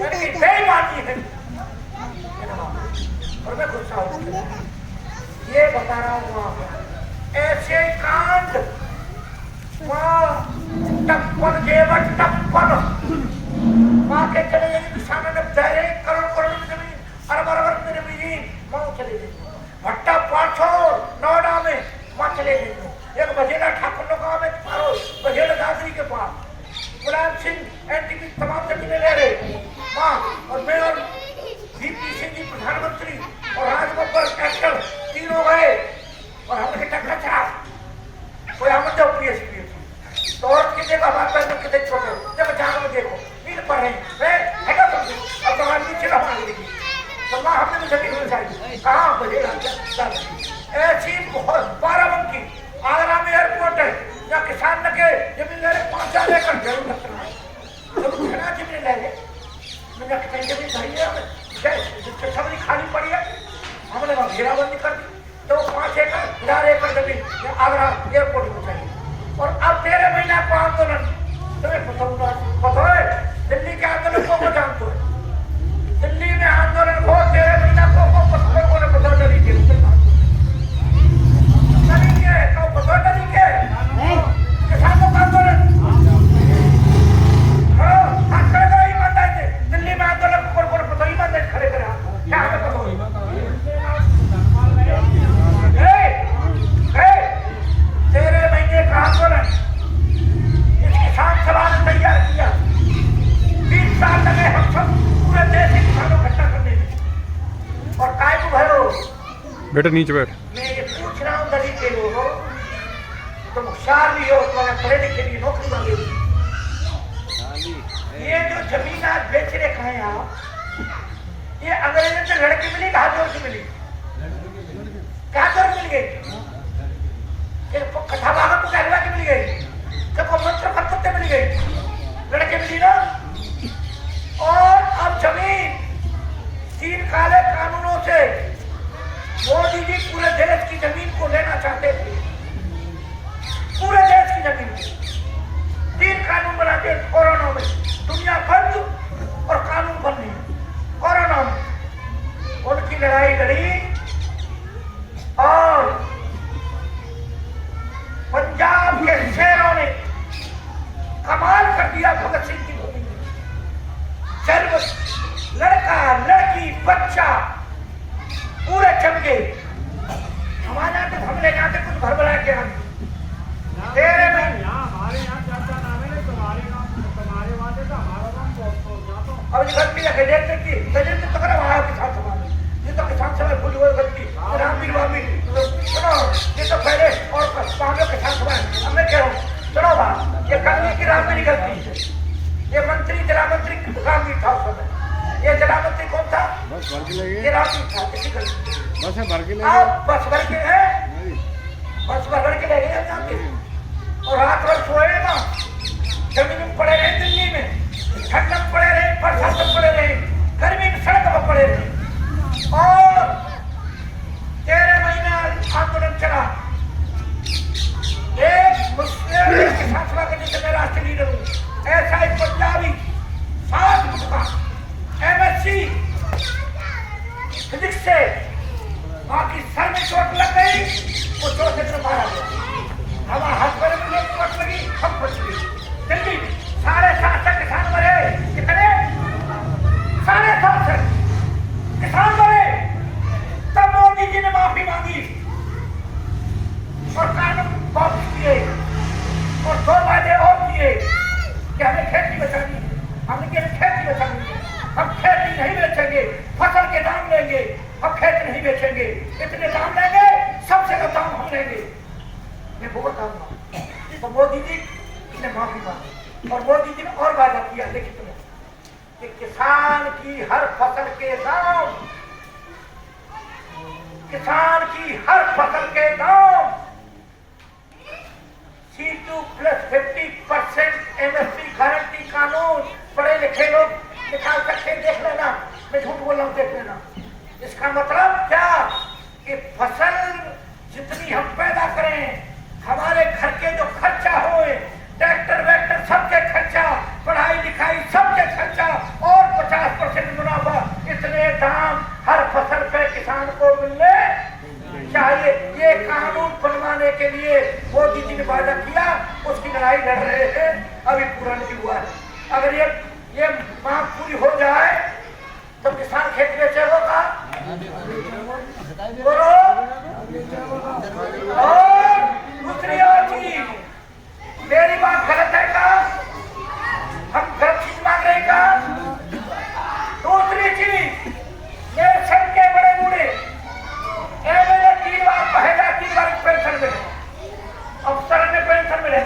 मैंने कही बेईमानी है और मैं गुस्सा हूँ। ये बता रहा हूँ वहां ऐसे कांड टप्पन जेवर टप्पन वहां के चले गए किसान ने बचाए करोड़ करोड़ में जमीन अरब अरब में जमीन वहां चले गए भट्टा 500 नोएडा में वहां चले गए एक बजेला ठाकुर गांव में मारो बजेला दादरी के पास मुलायम सिंह एनटीपी तमाम जमीनें ले रहे वहां और मैं और वीपी सिंह जी प्रधानमंत्री और राजगोपाल कैप्टन तीनों गए और हमने टक्कर चढ़ा कोई हम जो पीएसपी तो और कितने का बात है कितने छोटे जब जानो देखो नींद पर है हैगा तुम अब तो हम नीचे लगा देंगे तो मां हमने मुझे नहीं चाहिए कहां बजेगा ऐसी बहुत 12 की आगरा में एयरपोर्ट है या किसान लगे जमीन ले 5,000 एकड़ जरूर लगता है तो घना जमीन ले ले मैंने कहीं जमीन चाहिए हमें सबरी खाली पड़ी है हमने वहां घेराबंदी कर दी तो 5 एकड़ 1000 एकड़ जमीन आगरा एयरपोर्ट में चाहिए और अब 13 महीना को आंदोलन तुम्हें पता है दिल्ली के आंदोलन को जानते हो दिल्ली में आंदोलन को 13 महीना को पता नहीं के किसानों का आंदोलन दिल्ली में आंदोलन पता ही ईमानदारी खड़े करे क्या हमें पता तेरे महीने का आंदोलन इस किसान सभा ने तैयार किया 20 साल लगे हम सब पूरे देश के किसानों को इकट्ठा करने में और काय को भरो बेटा नीचे बैठ मैं ये पूछ रहा हूँ दलित के लोगों तुम होशियार भी हो तुम्हारे पढ़े लिखे भी नौकरी वाले भी ये जो जमीन आज बेच रहे कहे आप ये अंग्रेजों से लड़की मिली कहा जोर से मिली क्या जोर मिल गई कथा भागत को कहलवा की मिल गई सबको मंत्र पत्ते मिल गई लड़के मिली ना और अब जमीन 3 काले कानूनों से मोदी जी पूरे देश की जमीन को लेना चाहते थे पूरे देश की जमीन 3 कानून बनाते कोरोना में दुनिया बंद और कानून बन नहीं कोरोना में उनकी लड़ाई लड़ी और पंजाब के शेरों ने कमाल कर दिया भगत सिंह की भूमि में सर्व लड़का लड़की बच्चा पूरे चमके हमारे यहाँ तो हमले जाते कुछ भरभरा के हम तेरे में हमारे यहाँ चाचा नाम है तुम्हारे वादे तो हमारा नाम बहुत अब ये गलती है देखते कि सजन तो करा वहाँ किसान सभा में ये तो किसान सभा भूल हुए गलती रामवीर वामी सुनो ये तो पहले और वहाँ किसान सभा है अब मैं कह रहा हूँ सुनो बात ये करने की रामवीर गलती है ये मंत्री जला मंत्री रामवीर था उस समय ये जला मंत्री कौन था बस भर के लगे ये रामवीर था किसी गलती बस भर के अब बस भर के है बस भर के ले गए यहाँ पे और रात भर सोए ना जमीन में पड़े रहे दिल्ली में ठंडक पड़े रहे बरसात पड़े रहे गर्मी में सड़क पर पड़े रहे और 13 महीना आंदोलन चला एक मुस्लिम किसान सभा के नीचे मैं राष्ट्रीय लीडर हूँ ऐसा एक पंजाबी 7 फुट का MSc फिजिक्स से बाकी सर में चोट लग गई वो चोट से मारा गया हमारा हाथ पर चोट लगी हम फंस गई दिल्ली सारे 7 किसान मरे कितने 7.5 किसान मरे तब मोदी जी ने माफी मांगी और कानून वापस किए और 2 वादे और किए कि हमें खेती बचानी है हमने कहा खेती बचानी है हम खेती नहीं बेचेंगे फसल के दाम लेंगे हम खेती नहीं बेचेंगे इतने दाम लेंगे सबसे कम दाम हम लेंगे मैं बोलता हूँ तो मोदी जी ने माफी मांगी और मोदी जी ने और वादा किया लिखित में कि किसान की हर फसल के दाम किसान की हर फसल के दाम C2 + 50% MSP गारंटी कानून पढ़े लिखे लोग निकाल सकते देख लेना मैं झूठ बोल रहा हूँ देख लेना इसका मतलब क्या कि फसल जितनी हम पैदा करें हमारे घर के जो खर्चा होए ट्रैक्टर वैक्टर सबके खर्चा पढ़ाई लिखाई सबके खर्चा और 50 के लिए मोदी जी ने वादा किया, उसकी लड़ाई लड़ रहे थे, अभी पूरा नहीं हुआ है। अगर ये मांग पूरी हो जाए तो किसान खेत बेचेगा का बोलो।